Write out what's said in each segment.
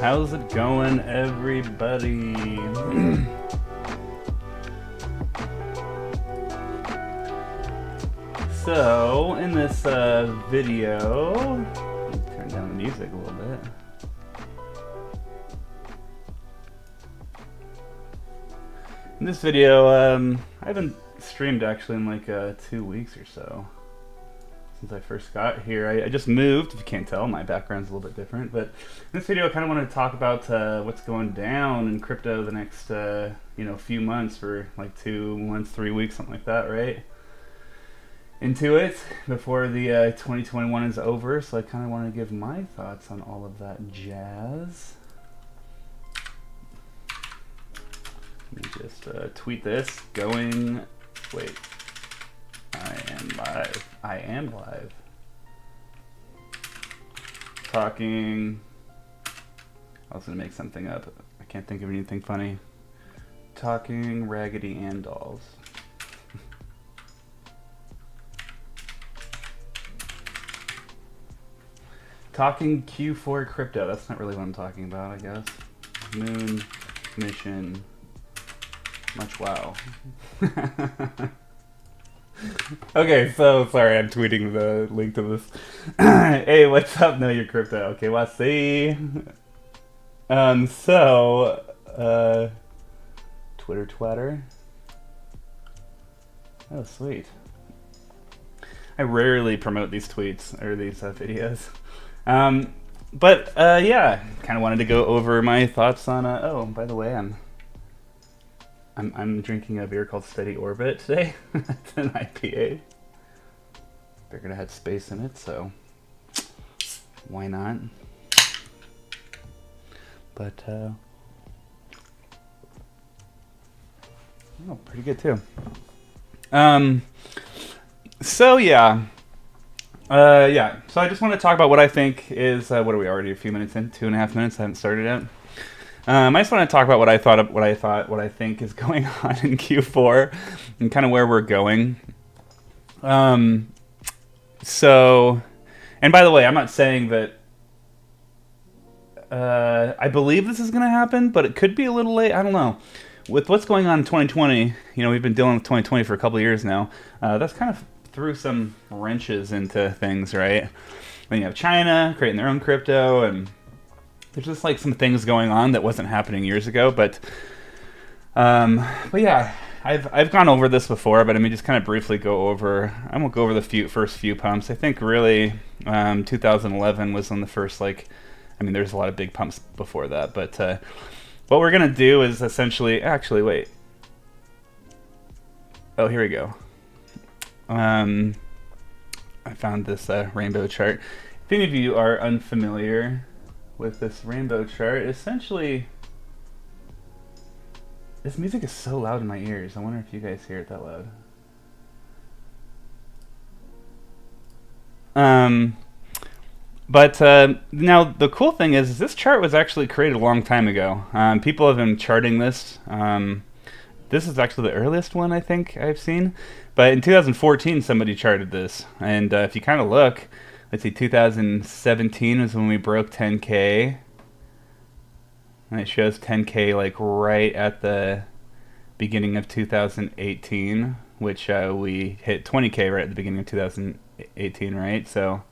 How's it going, everybody? So, in this video, turn down the music a little bit. In this video, I haven't streamed actually in like 2 weeks or so. Since I first got here. I just moved. If you can't tell, my background's a little bit different. But in this video, I kind of wanted to talk about what's going down in crypto the next few months, for like 2 months, 3 weeks, something like that, right? Into it before the 2021 is over. So I kind of want to give my thoughts on all of that jazz. Let me just tweet this. Wait. I am live. Talking. I was gonna make something up. I can't think of anything funny. Talking Raggedy Ann dolls. Talking Q4 crypto. That's not really what I'm talking about, I guess. Moon mission. Much wow. Okay, so sorry, I'm tweeting the link to this. Hey, what's up? Know your crypto. Okay, let's see. Twitter twatter. Oh, sweet. I rarely promote these tweets or these videos. Yeah, kind of wanted to go over my thoughts on. Oh, by the way, I'm drinking a beer called Steady Orbit today. It's an IPA. They're gonna have space in it, so why not? But oh, pretty good too. So yeah. So I just want to talk about what I think is. What are we already? A few minutes in? 2.5 minutes. I haven't started yet. I just want to talk about what I think is going on in Q4 and kind of where we're going. And by the way, I'm not saying that I believe this is going to happen, but it could be a little late. I don't know. With what's going on in 2020, we've been dealing with 2020 for a couple of years now. That's kind of threw some wrenches into things, right? Then you have China creating their own crypto, and there's just like some things going on that wasn't happening years ago, but yeah, I've gone over this before, but I mean, just kind of briefly go over. I won't go over the first few pumps. I think really 2011 was when the first there's a lot of big pumps before that, but what we're gonna do is essentially wait. Oh, here we go. I found this rainbow chart. If any of you are unfamiliar with this rainbow chart, essentially, this music is so loud in my ears. I wonder if you guys hear it that loud. Now the cool thing is this chart was actually created a long time ago. People have been charting this. This is actually the earliest one I think I've seen. But in 2014, somebody charted this. And if you kind of look, let's see, 2017 was when we broke 10K. And it shows 10K like right at the beginning of 2018, which we hit 20K right at the beginning of 2018, right? So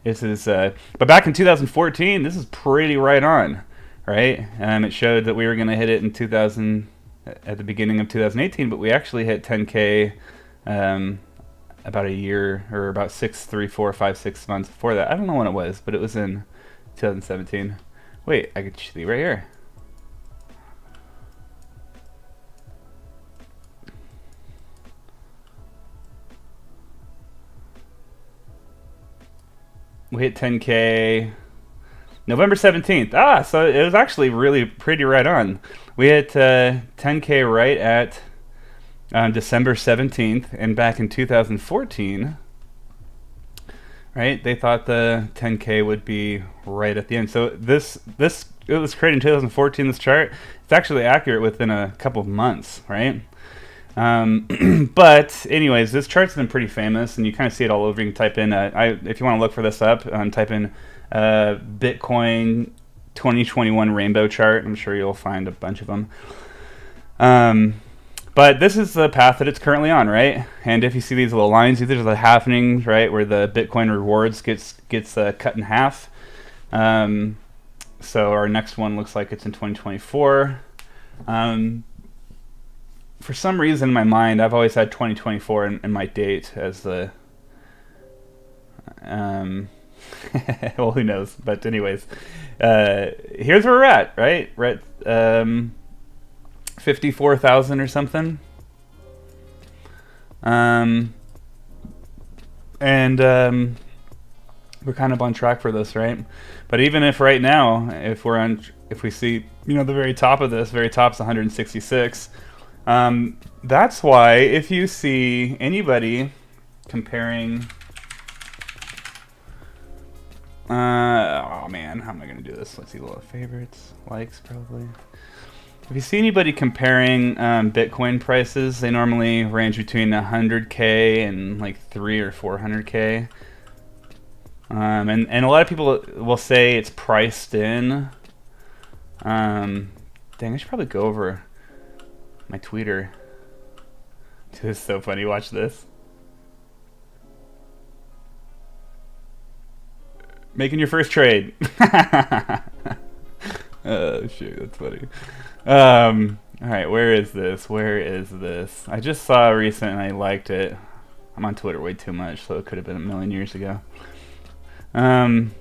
this is, but back in 2014, this is pretty right on, right? It showed that we were going to hit it in at the beginning of 2018, but we actually hit 10K about a year, or about 6 months before that. I don't know when it was, but it was in 2017. Wait, I could see right here. We hit 10K November 17th. So it was actually really pretty right on. We hit 10K right at December 17th, and back in 2014, right, they thought the 10K would be right at the end. So it was created in 2014, this chart. It's actually accurate within a couple of months, right? But anyways, this chart's been pretty famous, and you kind of see it all over. You can type in, if you want to look for this up, type in Bitcoin 2021 rainbow chart. I'm sure you'll find a bunch of them. But this is the path that it's currently on, right? And if you see these little lines, these are the halvenings, right, where the Bitcoin rewards gets cut in half. So our next one looks like it's in 2024. For some reason in my mind, I've always had 2024 in my date as the... well, who knows? But anyways, here's where we're at, right? We're at 54,000 or something. And we're kind of on track for this, right? But even if right now, if we see, the very top of this, very top's 166. That's why if you see anybody comparing, oh man, how am I going to do this? Let's see, little favorites, likes probably. If you see anybody comparing Bitcoin prices, they normally range between 100K and like 300 or 400K. And a lot of people will say it's priced in. Dang, I should probably go over my Twitter. This is so funny. Watch this. Making your first trade. Oh shit, that's funny. Alright, where is this? I just saw recent and I liked it. I'm on Twitter way too much, so it could have been a million years ago. Come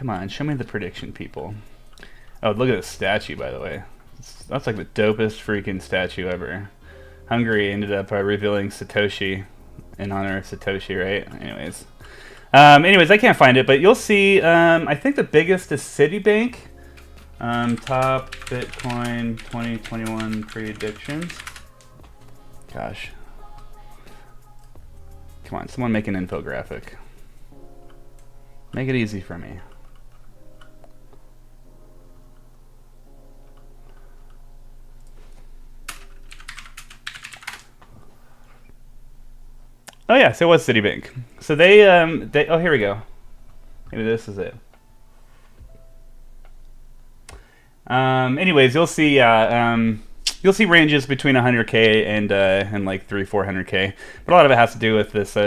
on, show me the prediction, people. Oh, look at this statue, by the way. That's like the dopest freaking statue ever. Hungary ended up revealing Satoshi in honor of Satoshi, right? Anyways, I can't find it, but you'll see. I think the biggest is Citibank. Top Bitcoin 2021 predictions. Gosh. Come on, someone make an infographic. Make it easy for me. Oh yeah, so it was Citibank. So they oh, here we go. Maybe this is it. Anyways, you'll see ranges between 100K and like 300-400K. But a lot of it has to do with this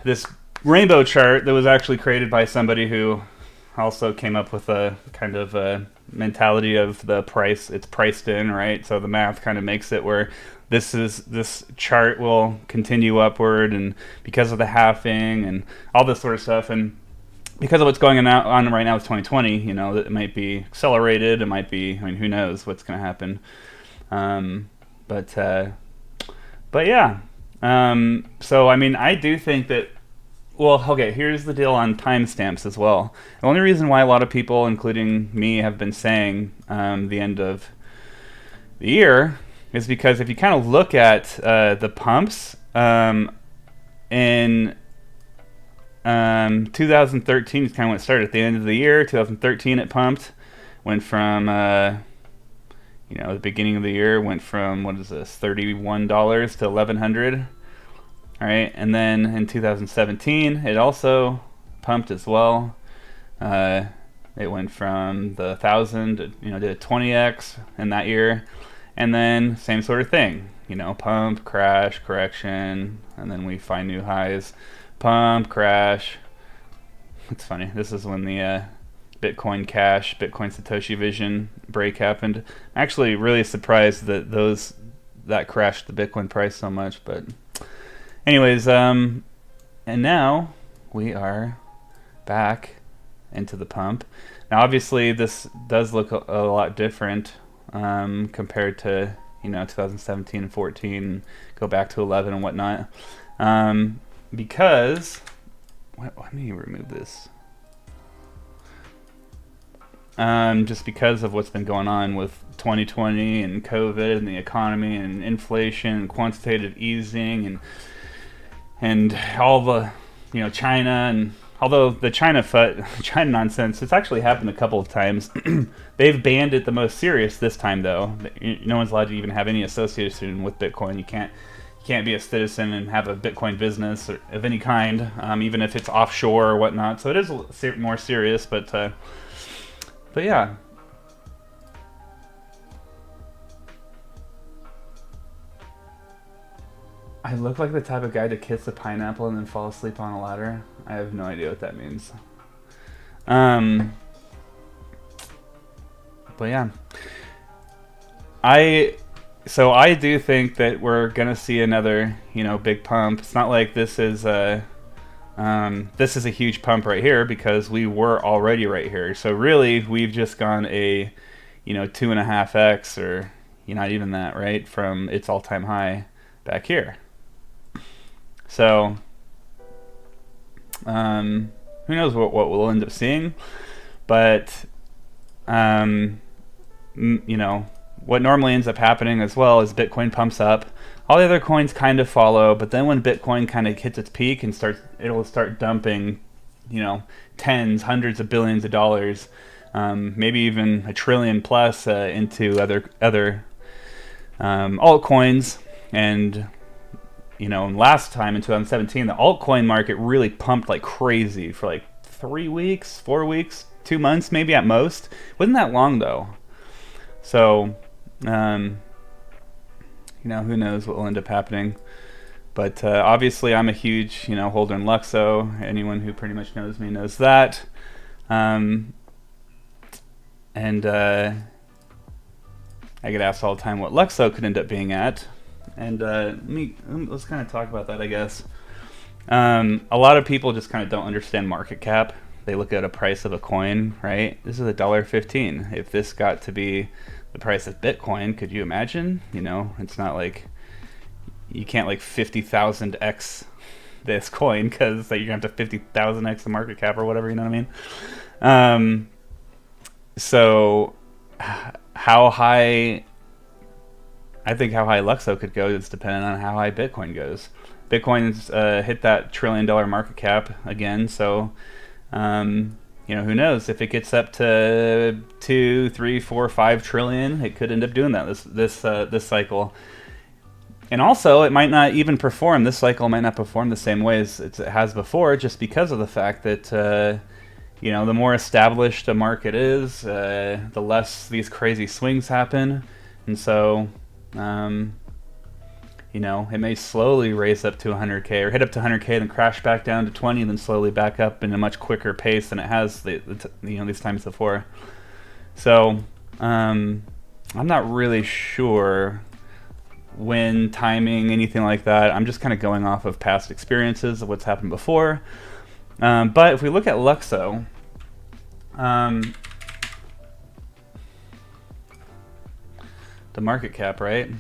this rainbow chart that was actually created by somebody who also came up with a kind of a mentality of the price. It's priced in, right? So the math kind of makes it where this chart will continue upward, and because of the halving and all this sort of stuff, and because of what's going on right now with 2020, it might be accelerated. It might be, who knows what's going to happen. But yeah. So, I do think that, well, okay, here's the deal on timestamps as well. The only reason why a lot of people, including me, have been saying the end of the year is because if you kind of look at the pumps in 2013 is kind of when it started. At the end of the year, 2013 it pumped. Went from, the beginning of the year went from, what is this, $31 to $1,100. All right, and then in 2017 it also pumped as well. It went from the 1,000 to, did a 20x in that year. And then same sort of thing, pump, crash, correction, and then we find new highs. Pump, crash. It's funny. This is when the Bitcoin Cash, Bitcoin Satoshi Vision break happened. I'm actually really surprised that that crashed the Bitcoin price so much. But anyways, and now we are back into the pump. Now, obviously, this does look a lot different compared to 2017 and 14, go back to 11 and whatnot. Because let me remove this. Just because of what's been going on with 2020 and COVID and the economy and inflation and quantitative easing and all the China, and although the China nonsense, it's actually happened a couple of times. They've banned it the most serious this time though. No one's allowed to even have any association with Bitcoin. You can't be a citizen and have a Bitcoin business of any kind, even if it's offshore or whatnot. So it is more serious, but yeah. I look like the type of guy to kiss a pineapple and then fall asleep on a ladder. I have no idea what that means. But yeah, so I do think that we're gonna see another, big pump. It's not like this is a huge pump right here, because we were already right here. So really, we've just gone a, 2.5x, or not even that, right, from its all-time high back here. So who knows what we'll end up seeing, but what normally ends up happening as well is Bitcoin pumps up, all the other coins kind of follow, but then when Bitcoin kind of hits its peak and it'll start dumping, tens, hundreds of billions of dollars, maybe even $1 trillion plus into other altcoins. And last time in 2017, the altcoin market really pumped like crazy for like 3 weeks, 4 weeks, 2 months, maybe at most. Wasn't that long though. So, who knows what will end up happening. But obviously, I'm a huge, holder in Luxo. Anyone who pretty much knows me knows that. And I get asked all the time what Luxo could end up being at. And let's kind of talk about that, I guess. A lot of people just kind of don't understand market cap. They look at a price of a coin, right? This is $1.15. If this got to be the price of Bitcoin, could you imagine? It's not like you can't like 50,000x this coin, because you're gonna have to 50,000x the market cap or whatever. You know what I mean? So how high? I think how high Luxo could go is dependent on how high Bitcoin goes. Bitcoin's hit that $1 trillion market cap again, so who knows? If it gets up to 2, 3, 4, 5 trillion, it could end up doing that this cycle. And also, it might not even perform. This cycle might not perform the same way as it has before, just because of the fact that the more established a market is, the less these crazy swings happen, and so. It may slowly raise up to 100K or hit up to 100K, then crash back down to 20, and then slowly back up in a much quicker pace than it has these times before. So I'm not really sure when timing, anything like that. I'm just kind of going off of past experiences of what's happened before. But if we look at Luxo, the market cap, right?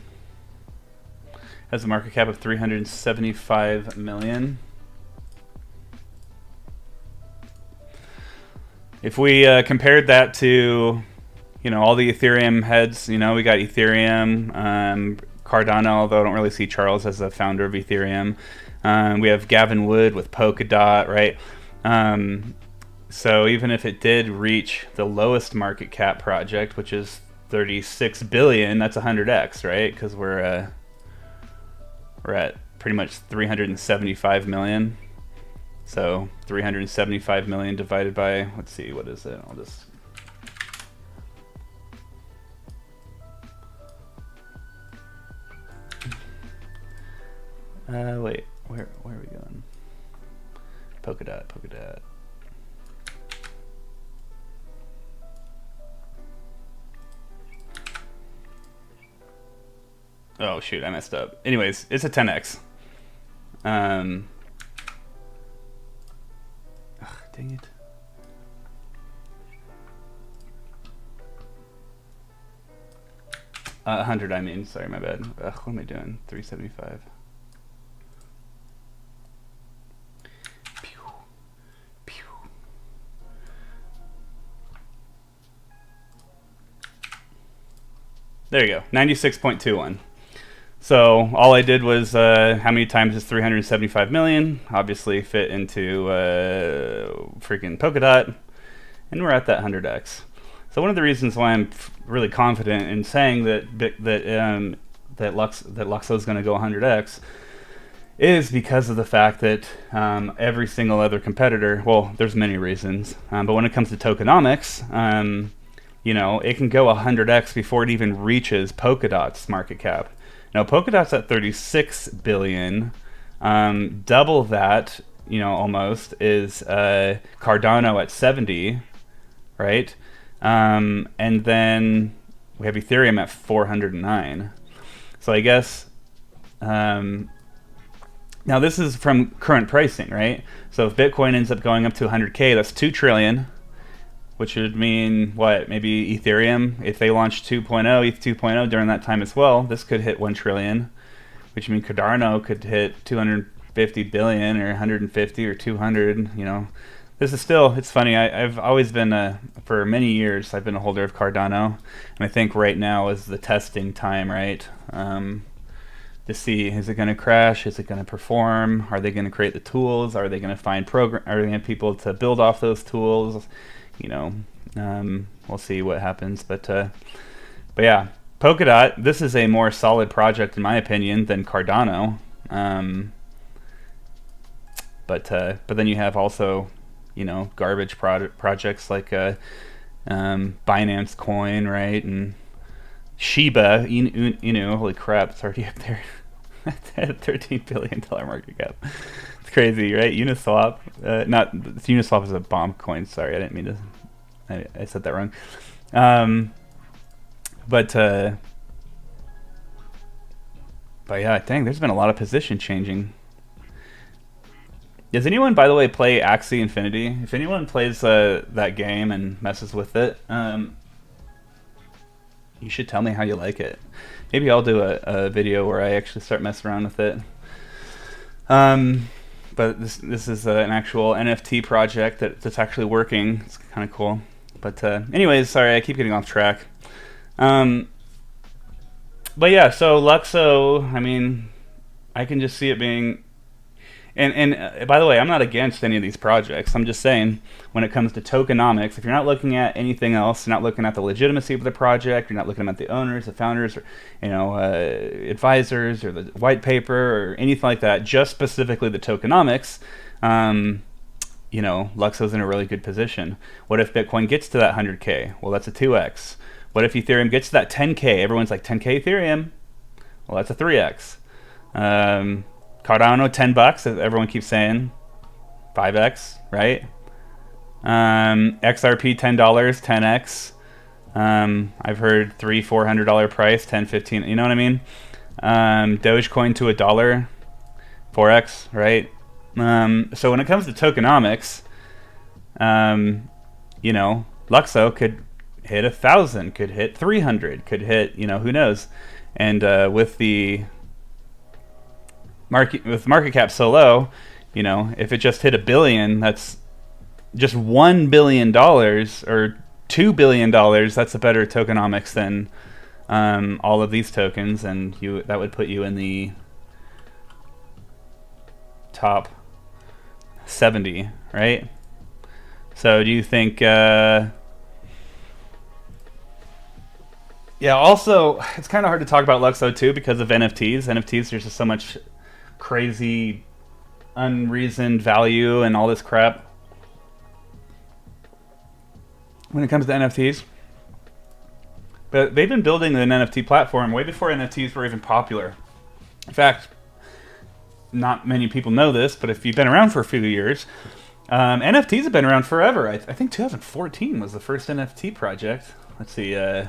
Has a market cap of 375 million. If we compared that to, all the Ethereum heads, we got Ethereum, Cardano, although I don't really see Charles as the founder of Ethereum. We have Gavin Wood with Polkadot, right? So even if it did reach the lowest market cap project, which is 36 billion, that's 100x, right? Because we're at pretty much 375 million. So 375 million divided by, let's see, what is it? I'll just wait, where are we going? Polkadot. Oh shoot, I messed up. Anyways, it's a 10x. Dang it. Uh, 100, I mean. Sorry, my bad. What am I doing? 375. Pew. Pew. There you go. 96.21. So all I did was how many times is 375 million? Obviously fit into freaking Polkadot, and we're at that 100x. So one of the reasons why I'm really confident in saying that that Luxo is going to go 100x is because of the fact that every single other competitor, well, there's many reasons, but when it comes to tokenomics, it can go 100x before it even reaches Polkadot's market cap. Now, Polkadot's at 36 billion. Double that, almost, is Cardano at 70, right? And then we have Ethereum at 409. So I guess... now this is from current pricing, right? So if Bitcoin ends up going up to 100K, that's 2 trillion, which would mean what? Maybe Ethereum, if they launch 2.0, ETH 2.0 during that time as well, this could hit 1 trillion, which means Cardano could hit 250 billion or 150 or 200, This is still, it's funny, I've always been, for many years, I've been a holder of Cardano, and I think right now is the testing time, right? To see, is it going to crash? Is it going to perform? Are they going to create the tools? Are they going to find are they going to have people to build off those tools? We'll see what happens. But yeah, Polkadot, this is a more solid project in my opinion than Cardano. But then you have also, garbage projects like Binance Coin, right? And Shiba, holy crap, it's already up there. At a $13 billion market cap. It's crazy, right? Uniswap, Uniswap is a bomb coin. Sorry, I didn't mean to. I said that wrong. But yeah, dang, there's been a lot of position changing. Does anyone, by the way, play Axie Infinity? If anyone plays that game and messes with it, you should tell me how you like it. Maybe I'll do a video where I actually start messing around with it. But this is an actual NFT project that's actually working. It's kind of cool. But anyways, sorry, I keep getting off track. But yeah, so Luxo, I can just see it being... And by the way, I'm not against any of these projects. I'm just saying, when it comes to tokenomics, if you're not looking at anything else, you're not looking at the legitimacy of the project, you're not looking at the owners, the founders, or advisors, or the white paper, or anything like that, just specifically the tokenomics, Luxo's in a really good position. What if Bitcoin gets to that 100K? Well, that's a 2x. What if Ethereum gets to that 10K? Everyone's like, 10K Ethereum? Well, that's a 3x. Cardano, $10, as everyone keeps saying, 5x, right? XRP, $10, 10x. I've heard $300-400 price, 10-15. You know what I mean? Dogecoin to $1, 4x, right? So when it comes to tokenomics, Luxo could hit 1,000, could hit 300, could hit, who knows? And with the market cap so low, if it just hit $1 billion, that's just $1 billion or $2 billion. That's a better tokenomics than all of these tokens, and that would put you in the top 70, right? So do you think? Yeah. Also, it's kind of hard to talk about Luxo too because of NFTs. NFTs, there's just so much crazy unreasoned value and all this crap when it comes to NFTs. But they've been building an NFT platform way before NFTs were even popular. In fact, not many people know this, but if you've been around for a few years, NFTs have been around forever. I think 2014 was the first NFT project. Let's see, it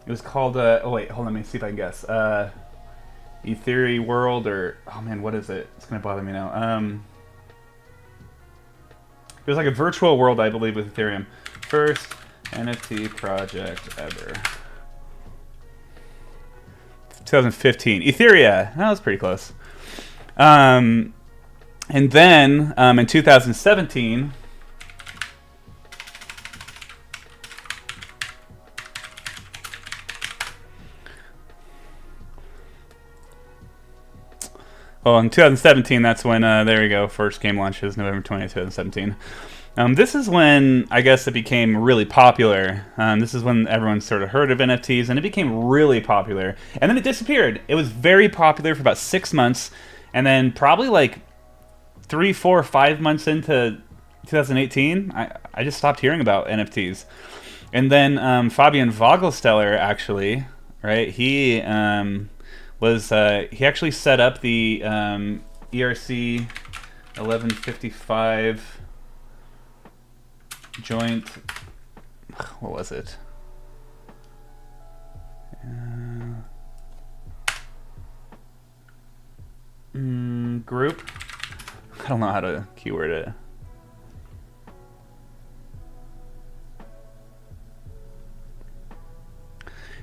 was called, oh wait, hold on, let me see if I can guess. Ethereum World, or, oh man, what is it? It's going to bother me now. It was like a virtual world, I believe, with Ethereum. First NFT project ever. 2015. Ethereum. That was pretty close. And then in 2017, Well, in 2017, that's when there we go. First game launches November 20th, 2017. This is when I guess it became really popular. This is when everyone sort of heard of NFTs, and it became really popular. And then it disappeared. It was very popular for about 6 months, and then probably like 3, 4, 5 months into 2018, I just stopped hearing about NFTs. And then Fabian Vogelsteller actually, right? He he actually set up the ERC 1155 joint. What was it? Group. I don't know how to keyword it.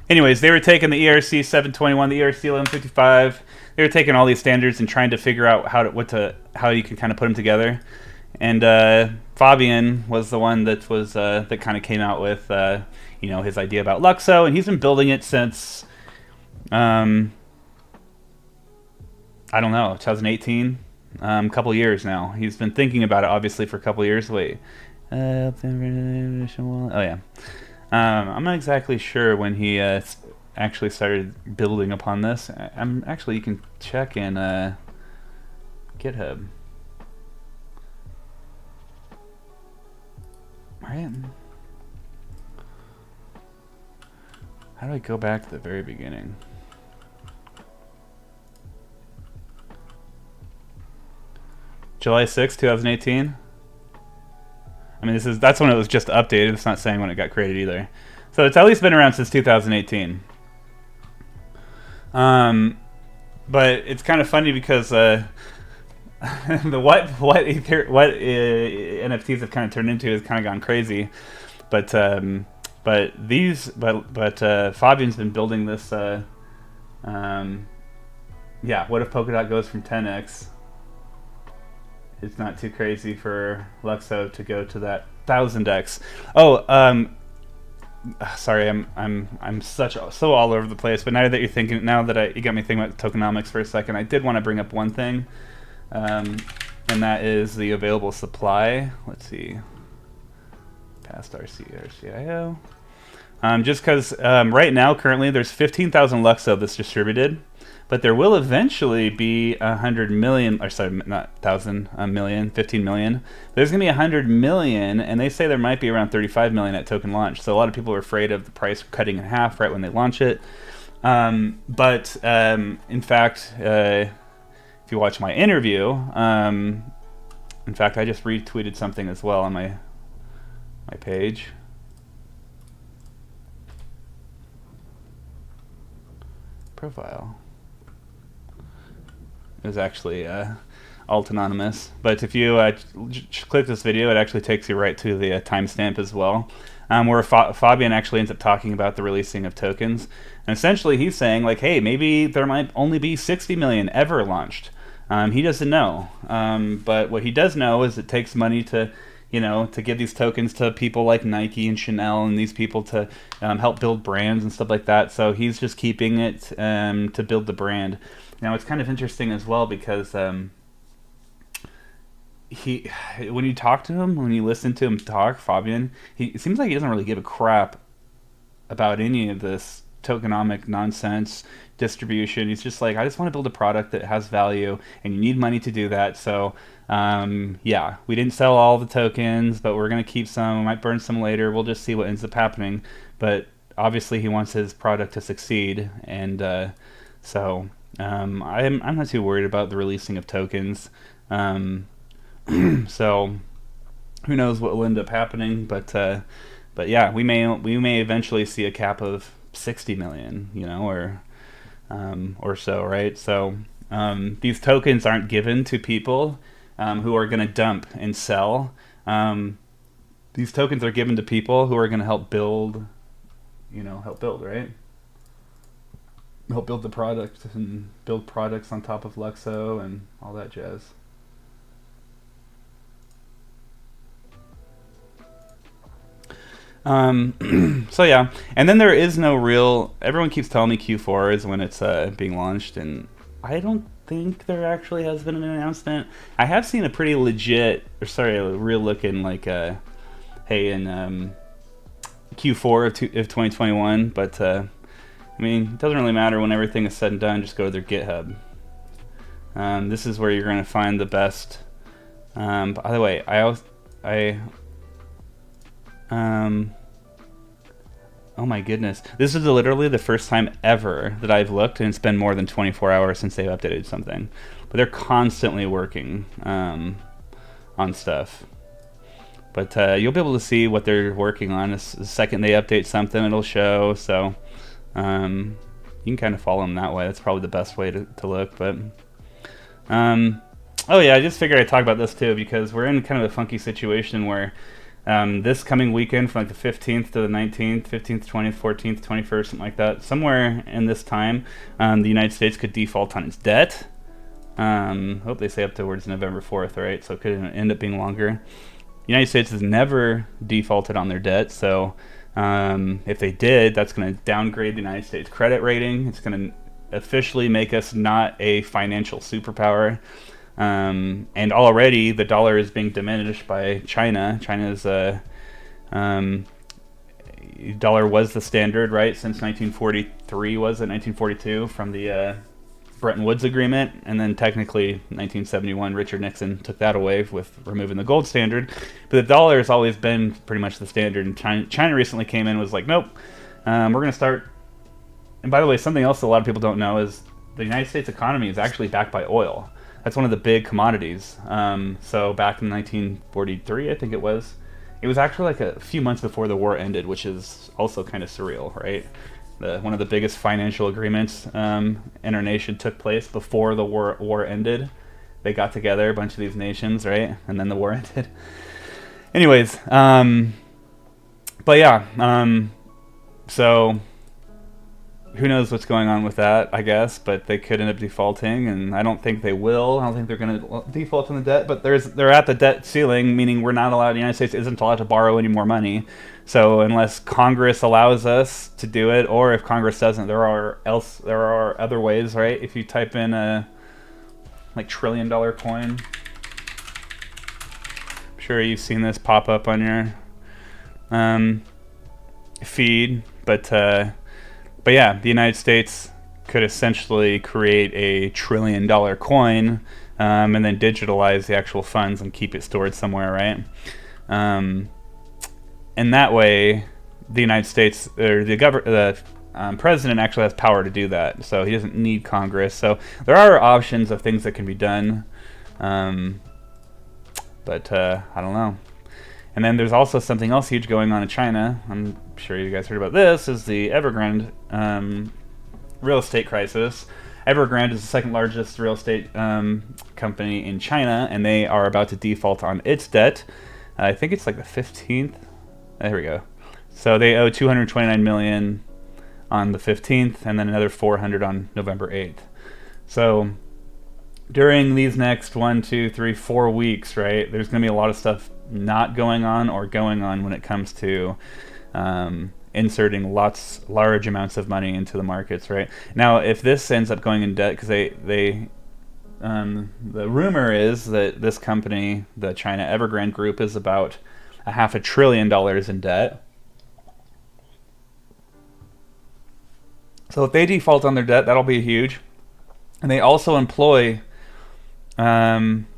Anyways, they were taking the ERC 721, the ERC 1155. They were taking all these standards and trying to figure out how you can kind of put them together. And Fabian was the one that was that kind of came out with his idea about Luxo, and he's been building it since I don't know, 2018, a couple years now. He's been thinking about it obviously for a couple years. Wait, oh yeah. I'm not exactly sure when he actually started building upon this. You can check in GitHub. Right? How do I go back to the very beginning? July 6, 2018. I mean, that's when it was just updated. It's not saying when it got created either. So it's at least been around since 2018. But it's kind of funny because what NFTs have kind of turned into has kind of gone crazy. But Fabian's been building this. What if Polkadot goes from 10x? It's not too crazy for Luxo to go to that 1000x. Sorry, I'm so all over the place. But now that you got me thinking about tokenomics for a second, I did want to bring up one thing, and that is the available supply. Let's see, past RCIO. Just because right now, currently, there's 15,000 Luxo that's distributed. But there will eventually be 100 million, or sorry, not 1,000, a million, 15 million. There's going to be 100 million, and they say there might be around 35 million at token launch. So a lot of people are afraid of the price cutting in half right when they launch it. In fact, if you watch my interview, in fact, I just retweeted something as well on my page. Profile. It was actually alt anonymous, but if you click this video, it actually takes you right to the timestamp as well, where Fabian actually ends up talking about the releasing of tokens, and essentially he's saying like, hey, maybe there might only be 60 million ever launched. He doesn't know, but what he does know is it takes money to give these tokens to people like Nike and Chanel and these people to help build brands and stuff like that. So he's just keeping it to build the brand. Now it's kind of interesting as well because when you talk to him, when you listen to him talk, Fabian, it seems like he doesn't really give a crap about any of this tokenomic nonsense distribution. He's just like, I just want to build a product that has value, and you need money to do that. So we didn't sell all the tokens, but we're going to keep some. We might burn some later. We'll just see what ends up happening. But obviously he wants his product to succeed, and I'm not too worried about the releasing of tokens. So who knows what will end up happening, but yeah, we may eventually see a cap of 60 million, or so, right? So these tokens aren't given to people who are going to dump and sell. These tokens are given to people who are going to help build, right? Help build the product and build products on top of Luxo and all that jazz. So yeah, and then there is no real. Everyone keeps telling me Q4 is when it's being launched, and I don't think there actually has been an announcement. I have seen a pretty legit, or sorry, a real looking like, hey, in Q4 of 2021. But I mean, it doesn't really matter when everything is said and done. Just go to their GitHub. This is where you're going to find the best. By the way, oh my goodness, this is literally the first time ever that I've looked, and it's been more than 24 hours since they've updated something. But they're constantly working on stuff. But you'll be able to see what they're working on. The second they update something, it'll show. So you can kind of follow them that way. That's probably the best way to look. But oh yeah, I just figured I'd talk about this too, because we're in kind of a funky situation where this coming weekend, from like the 15th to the 19th, 15th, 20th, 14th, 21st, something like that, somewhere in this time, the United States could default on its debt. Hope they say up towards November 4th, right? So it could end up being longer. The United States has never defaulted on their debt, so if they did, that's going to downgrade the United States credit rating. It's going to officially make us not a financial superpower. And already the dollar is being diminished by China. China's dollar was the standard, right, since 1943, was it 1942, from the Bretton Woods Agreement, and then technically 1971 Richard Nixon took that away with removing the gold standard. But the dollar has always been pretty much the standard, and China recently came in and was like, nope, we're going to start. And by the way, something else that a lot of people don't know is the United States economy is actually backed by oil. That's one of the big commodities. So back in 1943, I think it was actually like a few months before the war ended, which is also kind of surreal, right? One of the biggest financial agreements in our nation took place before the war ended. They got together, a bunch of these nations, right? And then the war ended. Anyways, but yeah, so who knows what's going on with that, I guess, but they could end up defaulting, and I don't think they will. I don't think they're going to default on the debt, but they're at the debt ceiling, meaning we're not allowed, the United States isn't allowed to borrow any more money. So unless Congress allows us to do it, or if Congress doesn't, there are other ways, right? If you type in a like $1 trillion coin, I'm sure you've seen this pop up on your feed, but yeah, the United States could essentially create a $1 trillion coin, and then digitalize the actual funds and keep it stored somewhere, right? And that way, the United States, or the president actually has power to do that, so he doesn't need Congress. So there are options of things that can be done, but I don't know. And then there's also something else huge going on in China. I'm sure you guys heard about this, is the Evergrande real estate crisis. Evergrande is the second largest real estate company in China, and they are about to default on its debt. I think it's like the 15th. There we go. So they owe $229 million on the 15th, and then another $400 on November 8th. So during these next 1, 2, 3, 4 weeks, right, there's going to be a lot of stuff not going on or going on when it comes to inserting large amounts of money into the markets, right? Now, if this ends up going in debt, because the rumor is that this company, the China Evergrande Group, is about $500 billion in debt. So if they default on their debt, that'll be huge. And they also employ, I'm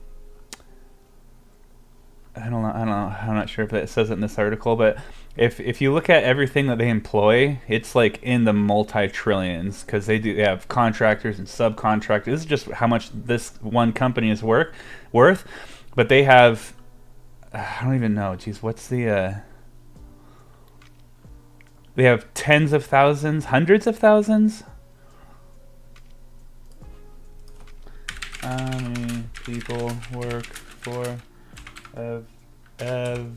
not sure if it says it in this article, but if you look at everything that they employ, it's like in the multi-trillions, because they have contractors and subcontractors. This is just how much this one company is worth. But they have, I don't even know, geez, what's the, they have tens of thousands, hundreds of thousands? How many people work for Evergrande?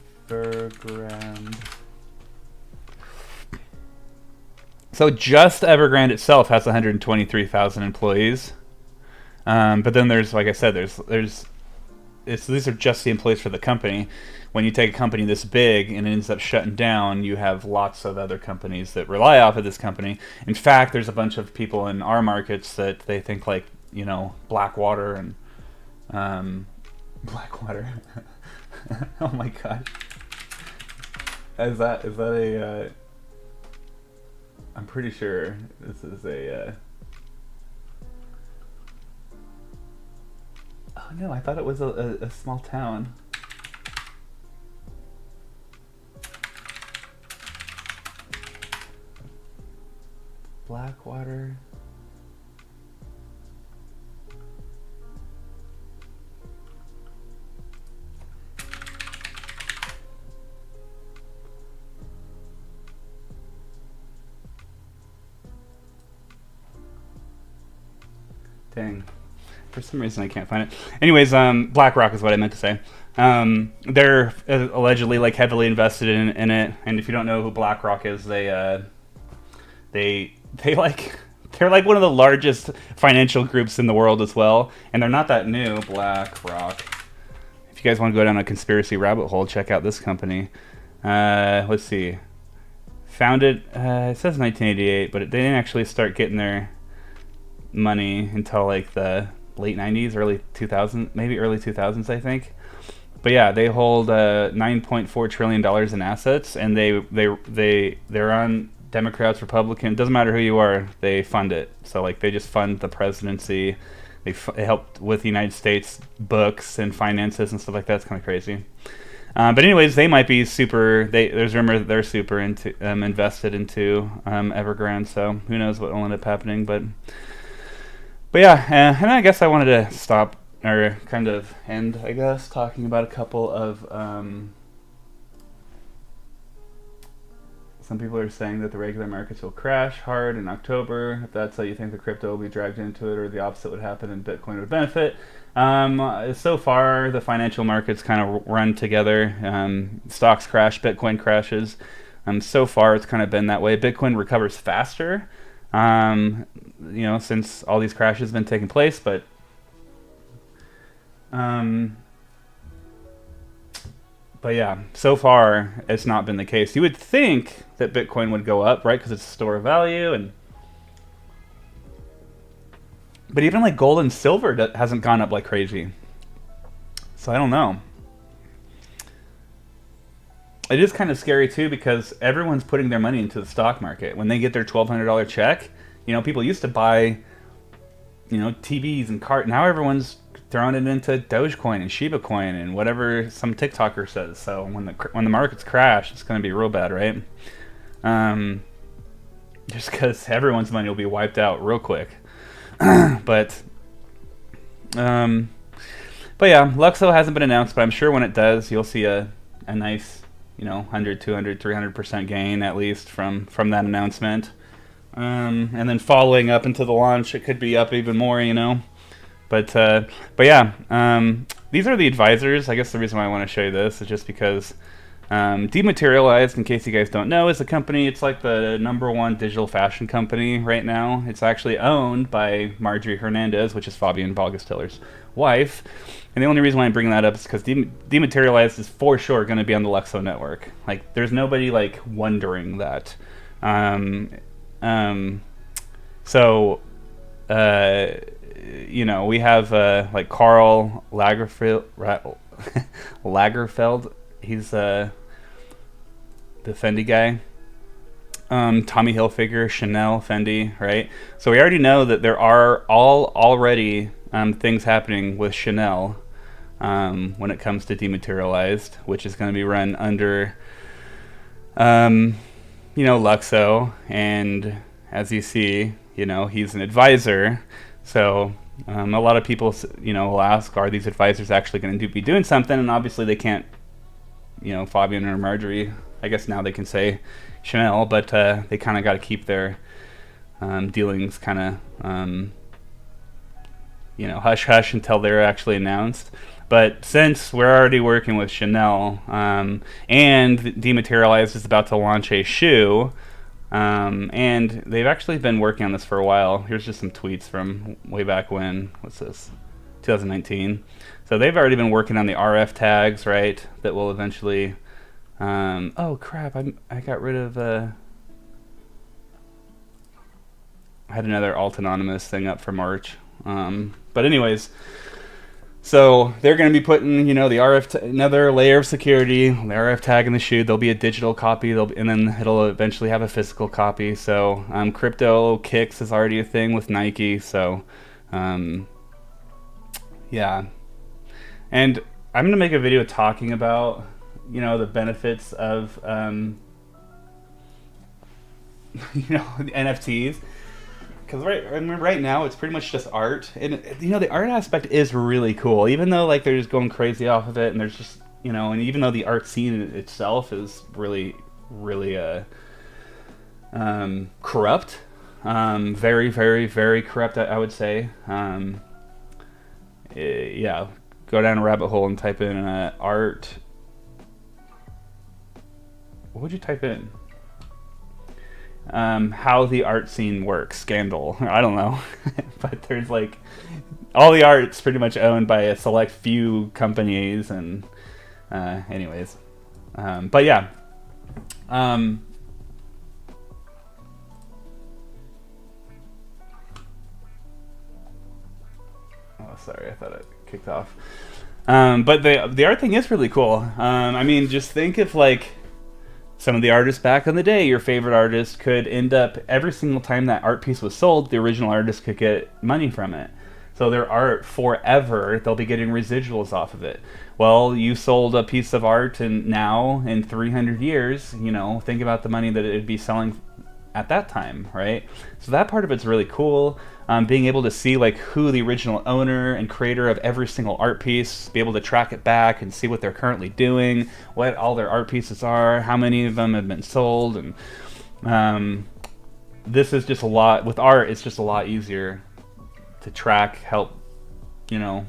So just Evergrande itself has 123,000 employees. But then there's, like I said, these are just the employees for the company. When you take a company this big and it ends up shutting down, you have lots of other companies that rely off of this company. In fact, there's a bunch of people in our markets that they think, like, Blackwater and Blackwater. Oh my gosh. Is that a? I'm pretty sure this is a. Oh no, I thought it was a small town. Blackwater. Dang. For some reason I can't find it. Anyways, BlackRock is what I meant to say. They're allegedly like heavily invested in it, and if you don't know who BlackRock is, they like they're like one of the largest financial groups in the world as well, and they're not that new. BlackRock. If you guys want to go down a conspiracy rabbit hole, check out this company. Let's see. Founded, it says 1988, but they didn't actually start getting their money until like the late 90s, early 2000s, maybe early 2000s, I think. But yeah, they hold $9.4 trillion in assets, and they're on Democrats, Republicans, doesn't matter who you are, they fund it. So like they just fund the presidency. They help with the United States books and finances and stuff like that. It's kind of crazy. But anyways, they might be super. There's rumor that they're super into invested into Evergrande. So who knows what will end up happening? But yeah, and I guess I wanted to stop or kind of end, I guess, talking about a couple of. Some people are saying that the regular markets will crash hard in October. If that's how you think the crypto will be dragged into it, or the opposite would happen and Bitcoin would benefit. So far, the financial markets kind of run together. Stocks crash, Bitcoin crashes. So far, it's kind of been that way. Bitcoin recovers faster, since all these crashes have been taking place. But yeah, so far it's not been the case. You would think that Bitcoin would go up, right? Because it's a store of value, but even like gold and silver hasn't gone up like crazy. So I don't know. It is kind of scary too, because everyone's putting their money into the stock market. When they get their $1,200 check, people used to buy, TVs and cars. Now everyone's throwing it into Dogecoin and Shiba Coin and whatever some TikToker says. So when the markets crash, it's going to be real bad, right? Just because everyone's money will be wiped out real quick. But yeah, Luxo hasn't been announced, but I'm sure when it does, you'll see a nice 100, 200, 300% gain at least from that announcement. And then following up into the launch, it could be up even more, But yeah, these are the advisors. I guess the reason why I want to show you this is just because Dematerialized, in case you guys don't know, is a company. It's like the #1 digital fashion company right now. It's actually owned by Marjorie Hernandez, which is Fabian Valgestiller's wife. And the only reason why I'm bringing that up is because Dematerialized is for sure going to be on the Luxo network. Like, there's nobody like wondering that. So we have like Karl Lagerfeld. He's the Fendi guy. Tommy Hilfiger, Chanel, Fendi, right? So we already know that there are already things happening with Chanel when it comes to Dematerialized, which is going to be run under Luxo, and as you see, he's an advisor. So a lot of people, will ask, are these advisors actually going to be doing something? And obviously they can't, Fabian or Marjorie, I guess now they can say Chanel, but they kind of got to keep their dealings kind of, hush-hush until they're actually announced. But since we're already working with Chanel, and Dematerialized is about to launch a shoe, and they've actually been working on this for a while. Here's just some tweets from way back when. What's this? 2019. So they've already been working on the RF tags, right? That will eventually. Oh crap! I got rid of. I had another alt anonymous thing up for March. But anyways, so they're going to be putting, the another layer of security, the RF tag in the shoe. There'll be a digital copy, and then it'll eventually have a physical copy. So crypto kicks is already a thing with Nike. So yeah, and I'm going to make a video talking about the benefits of NFTs. Because right now it's pretty much just art, and the art aspect is really cool. Even though they're just going crazy off of it, and there's just and even though the art scene itself is really, really corrupt, very, very, very corrupt. I would say. Yeah, go down a rabbit hole and type in art. What would you type in? How the art scene works, scandal. I don't know. But there's all the art's pretty much owned by a select few companies, and anyways. But yeah. Oh, sorry, I thought it kicked off. But the art thing is really cool. I mean, just think if some of the artists back in the day, your favorite artist could end up, every single time that art piece was sold, the original artist could get money from it. So their art forever, they'll be getting residuals off of it. Well, you sold a piece of art, and now in 300 years, think about the money that it'd be selling at that time, right? So that part of it's really cool. Being able to see who the original owner and creator of every single art piece, be able to track it back and see what they're currently doing, what all their art pieces are, how many of them have been sold, and this is just a lot. With art, it's just a lot easier to track, help,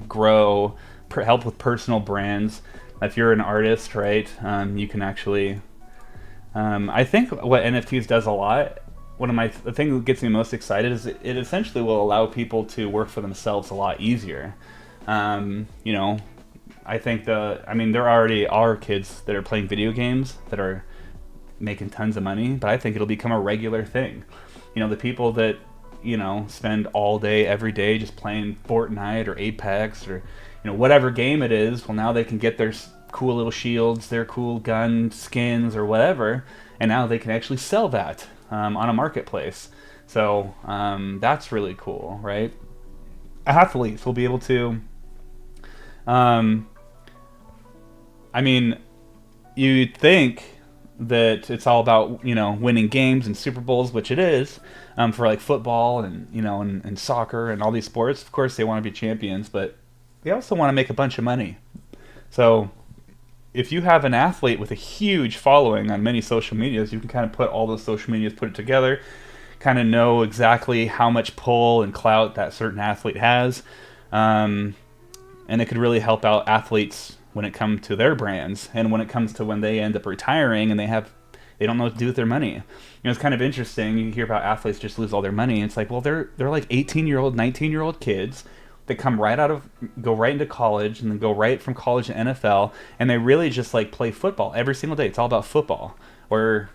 grow, help with personal brands. If you're an artist, right, you can actually. I think what NFTs does a lot. The thing that gets me most excited is it essentially will allow people to work for themselves a lot easier. I think there already are kids that are playing video games that are making tons of money, but I think it'll become a regular thing. The people that, spend all day, every day just playing Fortnite or Apex or, whatever game it is, well, now they can get their cool little shields, their cool gun skins or whatever, and now they can actually sell that on a marketplace. So that's really cool, right? Athletes will be able to you'd think that it's all about winning games and Super Bowls, which it is, for football and and soccer and all these sports. Of course they want to be champions, but they also want to make a bunch of money. So if you have an athlete with a huge following on many social medias, you can kind of put all those social medias, put it together, kind of know exactly how much pull and clout that certain athlete has, and it could really help out athletes when it comes to their brands, and when it comes to when they end up retiring and they don't know what to do with their money. It's kind of interesting. You hear about athletes just lose all their money. It's well, they're 18-year-old, 19-year-old kids. They go right into college, and then go right from college to NFL, and they really just play football every single day. It's all about football. Where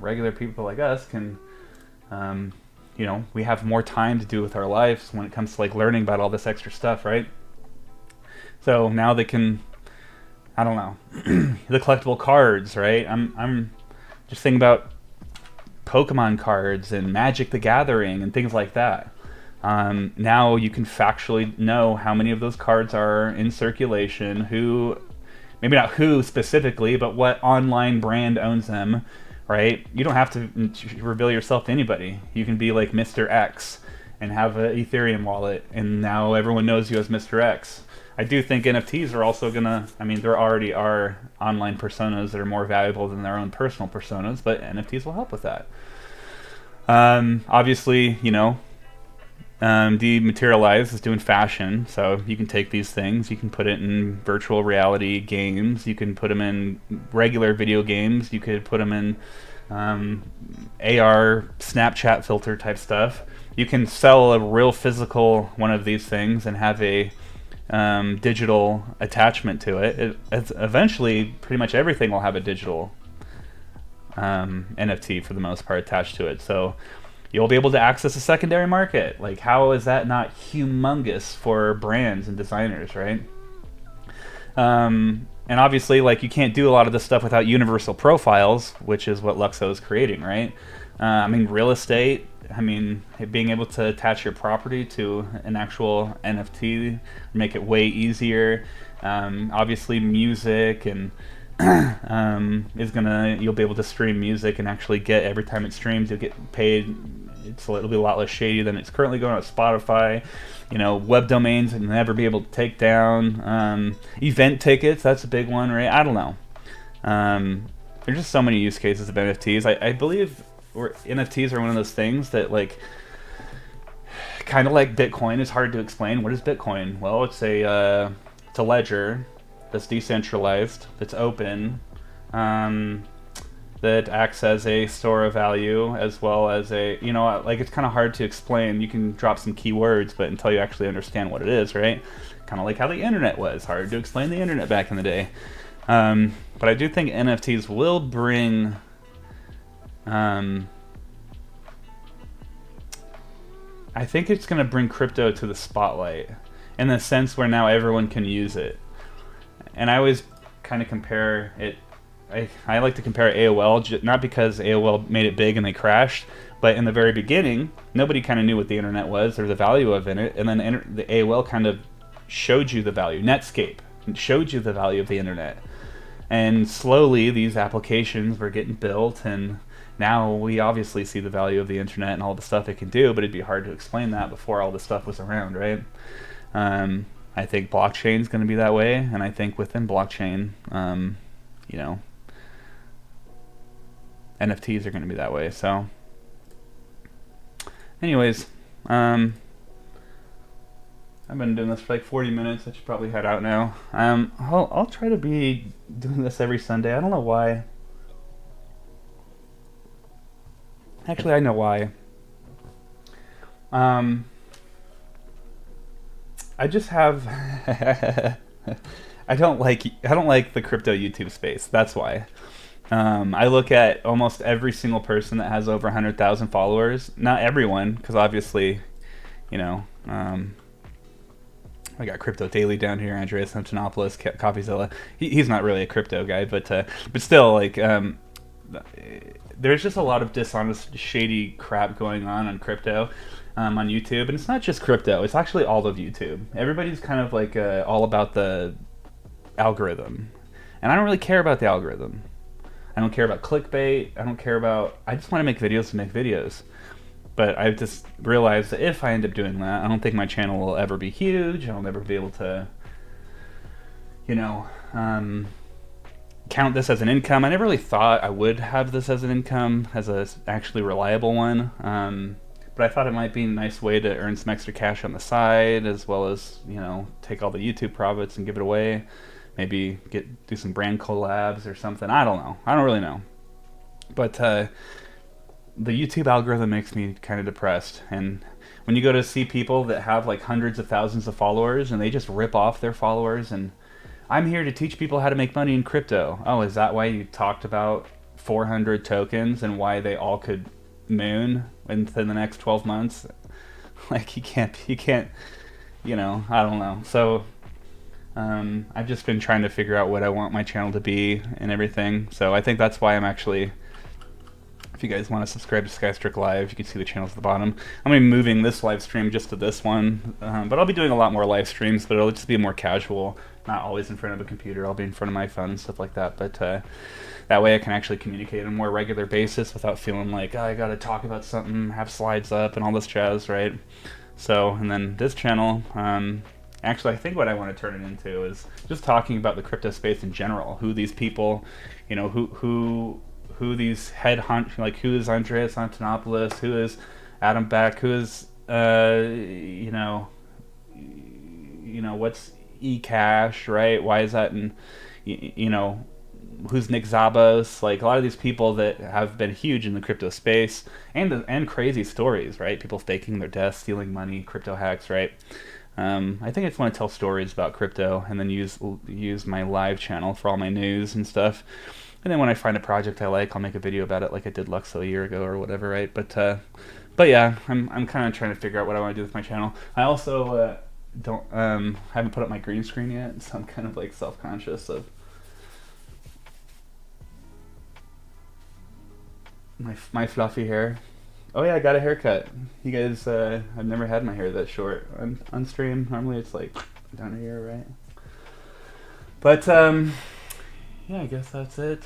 regular people like us can, we have more time to do with our lives when it comes to learning about all this extra stuff, right? So now they can, I don't know, the collectible cards, right? I'm just thinking about Pokemon cards and Magic the Gathering and things like that. Now you can factually know how many of those cards are in circulation, who, maybe not who specifically, but what online brand owns them, right? You don't have to reveal yourself to anybody. You can be like Mr. X and have an Ethereum wallet, and now everyone knows you as Mr. X. I do think NFTs are also gonna, there already are online personas that are more valuable than their own personal personas, but NFTs will help with that. Obviously, Dematerialize is doing fashion, so you can take these things, you can put it in virtual reality games, you can put them in regular video games, you could put them in AR Snapchat filter type stuff. You can sell a real physical one of these things and have a digital attachment to it. It's eventually, pretty much everything will have a digital NFT for the most part attached to it. So you'll be able to access a secondary market. Like, how is that not humongous for brands and designers, right? And obviously, like, you can't do a lot of this stuff without universal profiles, which is what Luxo is creating, right? I mean, real estate. I mean, being able to attach your property to an actual NFT, make it way easier. Obviously, music and you'll be able to stream music and actually get, every time it streams, you'll get paid. It'll be a lot less shady than it's currently going on Spotify. Web domains will never be able to take down. Event tickets, that's a big one, right? I don't know. There's just so many use cases of NFTs. I believe NFTs are one of those things that, like, kind of like Bitcoin, is hard to explain. What is Bitcoin? Well, it's a ledger that's decentralized, that's open, that acts as a store of value, as well as like, it's kind of hard to explain. You can drop some keywords, but until you actually understand what it is, right? Kind of like how the internet was hard to explain the internet back in the day. But I do think NFTs will bring I think it's going to bring crypto to the spotlight, in the sense where now everyone can use it. And I always kind of compare it, I like to compare AOL, not because AOL made it big and they crashed, but in the very beginning, nobody kind of knew what the internet was or the value of it, and then the AOL kind of showed you the value. Netscape showed you the value of the internet. And slowly these applications were getting built, and now we obviously see the value of the internet and all the stuff it can do, but it'd be hard to explain that before all this stuff was around, right? I think blockchain is going to be that way, and I think within blockchain, NFTs are going to be that way. So, anyways, I've been doing this for like 40 minutes. I should probably head out now. I'll try to be doing this every Sunday. I don't know why. Actually, I know why. I just have I don't like the crypto YouTube space. That's why. I look at almost every single person that has over 100,000 followers. Not everyone, because obviously, I got Crypto Daily down here, Andreas Antonopoulos, Coffeezilla. He's not really a crypto guy, but still, like, there's just a lot of dishonest, shady crap going on crypto, on YouTube, and it's not just crypto. It's actually all of YouTube. Everybody's kind of like all about the algorithm, and I don't really care about the algorithm. I don't care about clickbait. I just want to make videos to make videos. But I've just realized that if I end up doing that, I don't think my channel will ever be huge. I'll never be able to, count this as an income. I never really thought I would have this as an income, as a actually reliable one. But I thought it might be a nice way to earn some extra cash on the side, as well as, take all the YouTube profits and give it away. Maybe do some brand collabs or something. I don't know. I don't really know. But the YouTube algorithm makes me kind of depressed. And when you go to see people that have like hundreds of thousands of followers and they just rip off their followers, and I'm here to teach people how to make money in crypto. Oh, is that why you talked about 400 tokens and why they all could moon within the next 12 months? Like, you can't, I don't know. So I've just been trying to figure out what I want my channel to be and everything. So I think that's why I'm actually, if you guys want to subscribe to Skystrick Live, you can see the channels at the bottom. I'm going to be moving this live stream just to this one, but I'll be doing a lot more live streams, but it'll just be more casual, not always in front of a computer. I'll be in front of my phone and stuff like that, but that way I can actually communicate on a more regular basis without feeling like, I got to talk about something, have slides up and all this jazz, right? So, and then this channel, actually, I think what I want to turn it into is just talking about the crypto space in general. Who these people, who these head hunt, like who is Andreas Antonopoulos, who is Adam Beck, who is, what's eCash, right? Why is that? And who's Nick Zabos? Like, a lot of these people that have been huge in the crypto space, and crazy stories, right? People faking their deaths, stealing money, crypto hacks, right? I think I just want to tell stories about crypto, and then use my live channel for all my news and stuff. And then when I find a project I like, I'll make a video about it, like I did Luxo a year ago or whatever, right? But But yeah, I'm kind of trying to figure out what I want to do with my channel. I also don't haven't put up my green screen yet, so I'm kind of like self-conscious of my fluffy hair. Oh yeah, I got a haircut. You guys, I've never had my hair that short on stream. Normally it's like down here, right? But yeah, I guess that's it.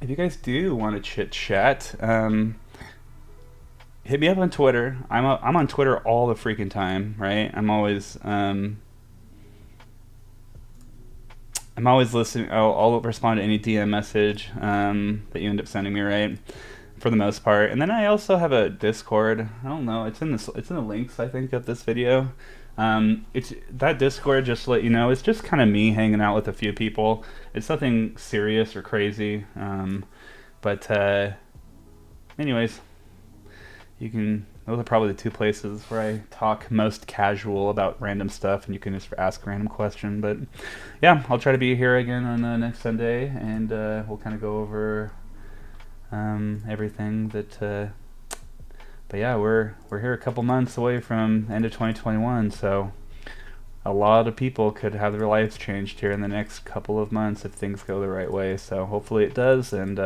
If you guys do want to chit chat, hit me up on Twitter. I'm on Twitter all the freaking time, right? I'm always listening. I'll respond to any DM message that you end up sending me, right? For the most part. And then I also have a Discord. I don't know. It's in the links, I think, of this video. It's that Discord. Just to let you know, it's just kind of me hanging out with a few people. It's nothing serious or crazy. But anyways, you can. Those are probably the two places where I talk most casual about random stuff, and you can just ask a random question. But yeah, I'll try to be here again on next Sunday, and we'll kind of go over everything that. But yeah, we're here a couple months away from end of 2021, so a lot of people could have their lives changed here in the next couple of months if things go the right way. So hopefully it does, and